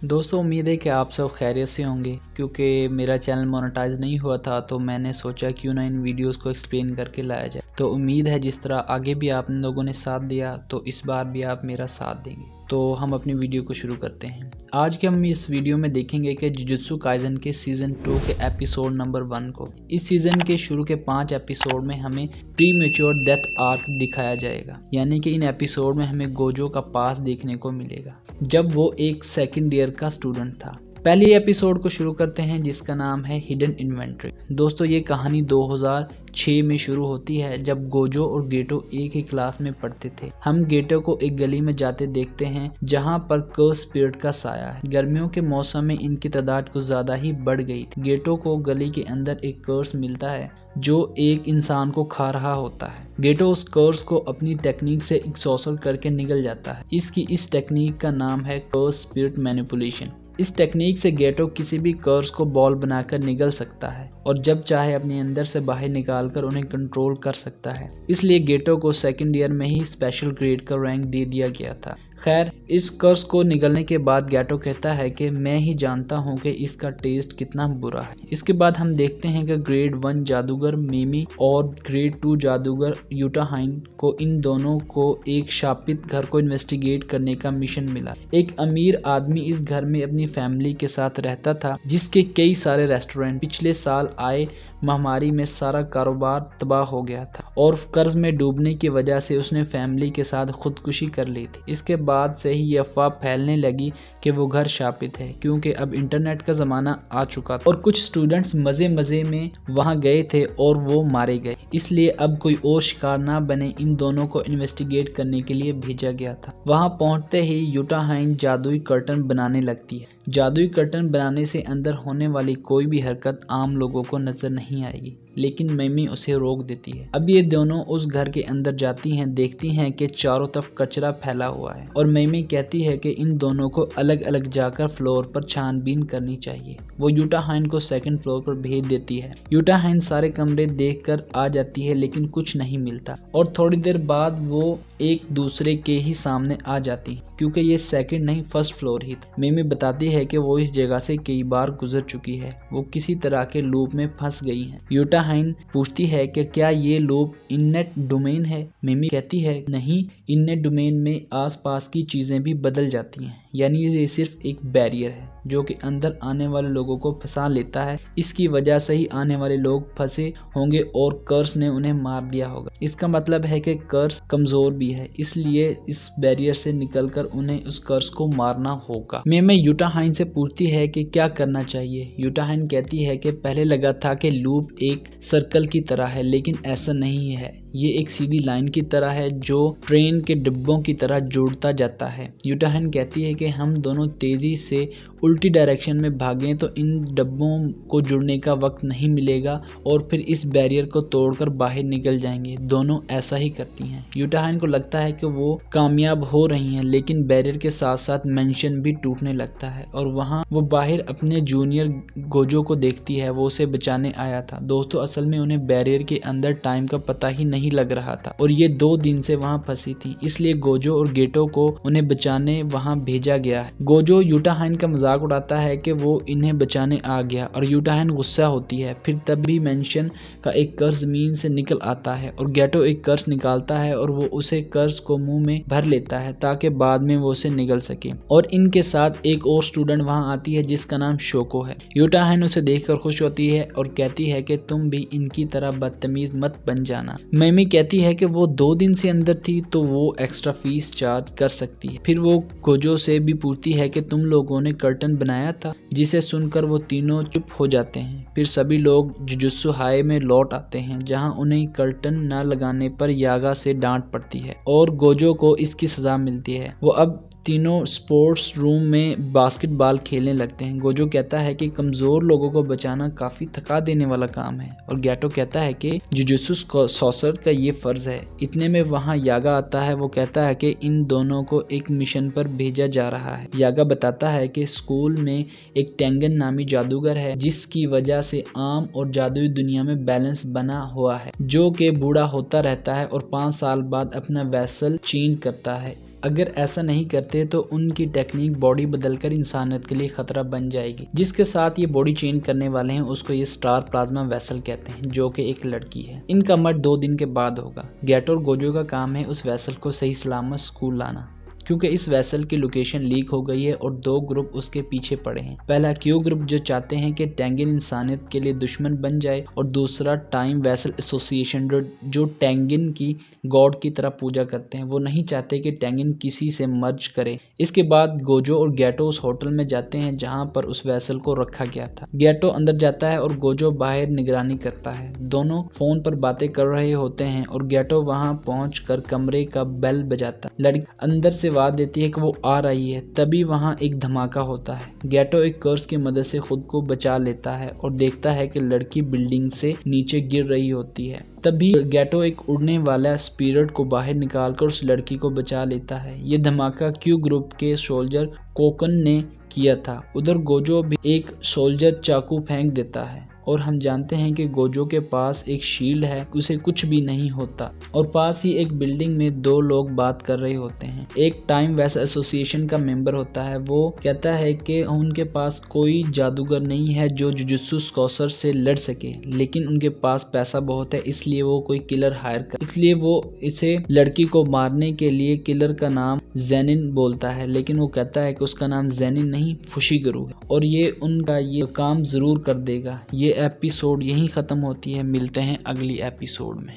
दोस्तों उम्मीद है कि आप सब खैरियत से होंगे। क्योंकि मेरा चैनल मोनेटाइज नहीं हुआ था तो मैंने सोचा क्यों ना इन वीडियोस को एक्सप्लेन करके लाया जाए। तो उम्मीद है जिस तरह आगे भी आप लोगों ने साथ दिया तो इस बार भी आप मेरा साथ देंगे। तो हम अपनी वीडियो को शुरू करते हैं। आज के हम इस वीडियो में देखेंगे कि जुजुत्सु काइसेन के सीज़न 2 के एपिसोड नंबर 1 को। इस सीज़न के शुरू के 5 एपिसोड में हमें प्री मैच्योर डेथ आर्क दिखाया जाएगा, यानी कि इन एपिसोड में हमें गोजो का पास देखने को मिलेगा जब वो एक सेकंड ईयर का स्टूडेंट था। पहले एपिसोड को शुरू करते हैं जिसका नाम है हिडन इन्वेंट्री। दोस्तों ये कहानी 2006 में शुरू होती है जब गोजो और गेटो एक ही क्लास में पढ़ते थे। हम गेटो को एक गली में जाते देखते हैं जहां पर कर्स स्पिरिट का साया है। गर्मियों के मौसम में इनकी तादाद कुछ ज्यादा ही बढ़ गई थी। गेटो को गली के अंदर एक कर्स मिलता है जो एक इंसान को खा रहा होता है। गेटो उस कर्स को अपनी टेक्निक से एक्सॉर्सल करके निगल जाता है। इस टेक्निक का नाम है कर्स स्पिरिट मैनिपुलेशन। इस टेक्निक से गेटो किसी भी कर्स को बॉल बनाकर निगल सकता है और जब चाहे अपने अंदर से बाहर निकालकर उन्हें कंट्रोल कर सकता है। इसलिए गेटो को सेकंड ईयर में ही स्पेशल ग्रेड का रैंक दे दिया गया था। खैर, इस कर्स को निगलने के बाद गेटो कहता है कि मैं ही जानता हूं कि इसका टेस्ट कितना बुरा है। इसके बाद हम देखते हैं कि ग्रेड 1 जादूगर मिमी और ग्रेड 2 जादूगर यूटाहाइन को, इन दोनों को एक शापित घर को इन्वेस्टिगेट करने का मिशन मिला। एक अमीर आदमी इस घर में अपनी फैमिली के साथ रहता था जिसके कई सारे रेस्टोरेंट। पिछले साल आए महामारी में सारा कारोबार तबाह हो गया था और कर्ज में डूबने की वजह से उसने फैमिली के साथ खुदकुशी कर ली थी। इसके बाद से ही ये अफवाह फैलने लगी कि वो घर शापित है, क्योंकि अब इंटरनेट का ज़माना आ चुका था और कुछ स्टूडेंट्स मज़े में वहाँ गए थे और वो मारे गए। इसलिए अब कोई और शिकार ना बने, इन दोनों को इन्वेस्टिगेट करने के लिए भेजा गया था। वहाँ पहुँचते ही यूटाहाइन जादुई कर्टन बनाने लगती है। जादुई कर्टन बनाने से अंदर होने वाली कोई भी हरकत आम लोगों को नजर नहीं आएगी, लेकिन मिमी उसे रोक देती है। अब ये दोनों उस घर के अंदर जाती हैं, देखती हैं कि चारों तरफ कचरा फैला हुआ है और मिमी कहती है कि इन दोनों को अलग अलग जाकर फ्लोर पर छानबीन करनी चाहिए। वो यूटाहाइन को सेकंड फ्लोर पर भेज देती है। यूटाहाइन सारे कमरे देखकर आ जाती है लेकिन कुछ नहीं मिलता और थोड़ी देर बाद वो एक दूसरे के ही सामने आ जाती है, क्योंकि ये सेकंड नहीं फर्स्ट फ्लोर ही था। मिमी बताती है कि वो इस जगह से कई बार गुजर चुकी है, वो किसी तरह के लूप में फंस गई है। यूटाहाइन पूछती है कि क्या ये लूप इननेट डोमेन है। मिमी कहती है नहीं, इननेट डोमेन में आसपास की चीजें भी बदल जाती हैं, यानी ये सिर्फ एक बैरियर है जो कि अंदर आने वाले लोगों को फंसा लेता है। इसकी वजह से ही आने वाले लोग फंसे होंगे और कर्स ने उन्हें मार दिया होगा। इसका मतलब है कि कर्स कमजोर भी है, इसलिए इस बैरियर से निकलकर उन्हें उस कर्स को मारना होगा। मिमी यूटाहाइन से पूछती है कि क्या करना चाहिए। यूटाहाइन कहती है कि पहले लगा था कि लूप एक सर्कल की तरह है, लेकिन ऐसा नहीं है। ये एक सीधी लाइन की तरह है जो ट्रेन के डिब्बों की तरह जुड़ता जाता है। यूटाहाइन कहती है कि हम दोनों तेजी से उल्टी डायरेक्शन में भागें तो इन डब्बों को जुड़ने का वक्त नहीं मिलेगा और फिर इस बैरियर को तोड़कर बाहर निकल जाएंगे। दोनों ऐसा ही करती हैं। यूटाहाइन को लगता है कि वो कामयाब हो रही हैं, लेकिन बैरियर के साथ साथ मेंशन भी टूटने लगता है और वहाँ वो बाहर अपने जूनियर गोजो को देखती है। वो उसे बचाने आया था। दोस्तों असल में उन्हें बैरियर के अंदर टाइम का पता ही नहीं लग रहा था और ये 2 दिन से वहाँ फंसी थी, इसलिए गोजो और गेटो को उन्हें बचाने वहाँ भेजा गया है। गोजो यूटाहाइन का मजाक उड़ाता है कि वो इन्हें बचाने आ गया और यूटाहाइन गुस्सा होती है। फिर तभी मेंशन का एक कर्स जमीन से निकल आता है और गेटो एक कर्स निकालता है और वो उसे कर्स को मुंह में भर लेता है ताकि बाद में वो उसे निगल सके। और इनके साथ एक और स्टूडेंट वहाँ आती है जिसका नाम शोको है। यूटाहाइन उसे देखकर खुश होती है और कहती है कि तुम भी इनकी तरह बदतमीज मत बन जाना। मिमी कहती है कि वो 2 दिन से अंदर थी तो वो एक्स्ट्रा फीस चार्ज कर सकती है। फिर वो गोजो से भी पूछती है कि तुम लोगों ने कर्टन बनाया था, जिसे सुनकर वो तीनों चुप हो जाते हैं। फिर सभी लोग जुजुत्सु हाई में लौट आते हैं जहां उन्हें कर्टन न लगाने पर यागा से डांट पड़ती है और गोजो को इसकी सजा मिलती है। वो अब तीनों स्पोर्ट्स रूम में बास्केटबॉल खेलने लगते हैं। गोजो कहता है कि कमजोर लोगों को बचाना काफी थका देने वाला काम है और गेटो कहता है कि जुजुत्सु सॉर्सर का ये फर्ज है। इतने में वहाँ यागा आता है। वो कहता है कि इन दोनों को एक मिशन पर भेजा जा रहा है। यागा बताता है कि स्कूल में एक टेंगन नामी जादूगर है जिसकी वजह से आम और जादुई दुनिया में बैलेंस बना हुआ है, जो कि बूढ़ा होता रहता है और 5 साल बाद अपना वेसल चेंज करता है। अगर ऐसा नहीं करते तो उनकी टेक्निक बॉडी बदलकर इंसानियत के लिए खतरा बन जाएगी। जिसके साथ ये बॉडी चेंज करने वाले हैं उसको ये स्टार प्लाज्मा वेसल कहते हैं, जो कि एक लड़की है। इनका मर्ड 2 दिन के बाद होगा। गेटो और गोजो का काम है उस वेसल को सही सलामत स्कूल लाना, क्योंकि इस वेसल की लोकेशन लीक हो गई है और 2 ग्रुप उसके पीछे पड़े हैं। पहला क्यू ग्रुप जो चाहते हैं कि टैंगन इंसानियत के लिए दुश्मन बन जाए, और दूसरा टाइम वेसल एसोसिएशन जो टैंगन की गॉड की तरह पूजा करते हैं। वो नहीं चाहते कि टैंगन किसी से मर्ज करे। इसके बाद गोजो और गेटो उस होटल में जाते हैं जहां पर उस वेसल को रखा गया था। गेटो अंदर जाता है और गोजो बाहर निगरानी करता है। दोनों फोन पर बातें कर रहे होते हैं और गेटो वहां पहुंचकर कमरे का बेल बजाता। लड़की अंदर से आवाज देती है कि वो आ रही है। तभी वहां एक धमाका होता है। गेटो एक कर्स की मदद से खुद को बचा लेता है और देखता है कि लड़की बिल्डिंग से नीचे गिर रही होती है। तभी गेटो एक उड़ने वाला स्पिरिट को बाहर निकालकर उस लड़की को बचा लेता है। ये धमाका क्यू ग्रुप के सोल्जर कोकन ने किया था। उधर गोजो भी एक सोल्जर चाकू फेंक देता है और हम जानते हैं कि गोजो के पास एक शील्ड है, उसे कुछ भी नहीं होता। और पास ही एक बिल्डिंग में 2 लोग बात कर रहे होते हैं। एक टाइम वेसल एसोसिएशन का मेंबर होता है। वो कहता है कि उनके पास कोई जादूगर नहीं है जो जुजुत्सु सॉर्सर से लड़ सके, लेकिन उनके पास पैसा बहुत है, इसलिए वो कोई किलर हायर कर, इसलिए वो इसे लड़की को मारने के लिए किलर का नाम जेनिन बोलता है। लेकिन वो कहता है कि उसका नाम जेनिन नहीं फुशिगुरु है और ये उनका ये काम जरूर कर देगा। ये एपिसोड यहीं ख़त्म होती है। मिलते हैं अगली एपिसोड में।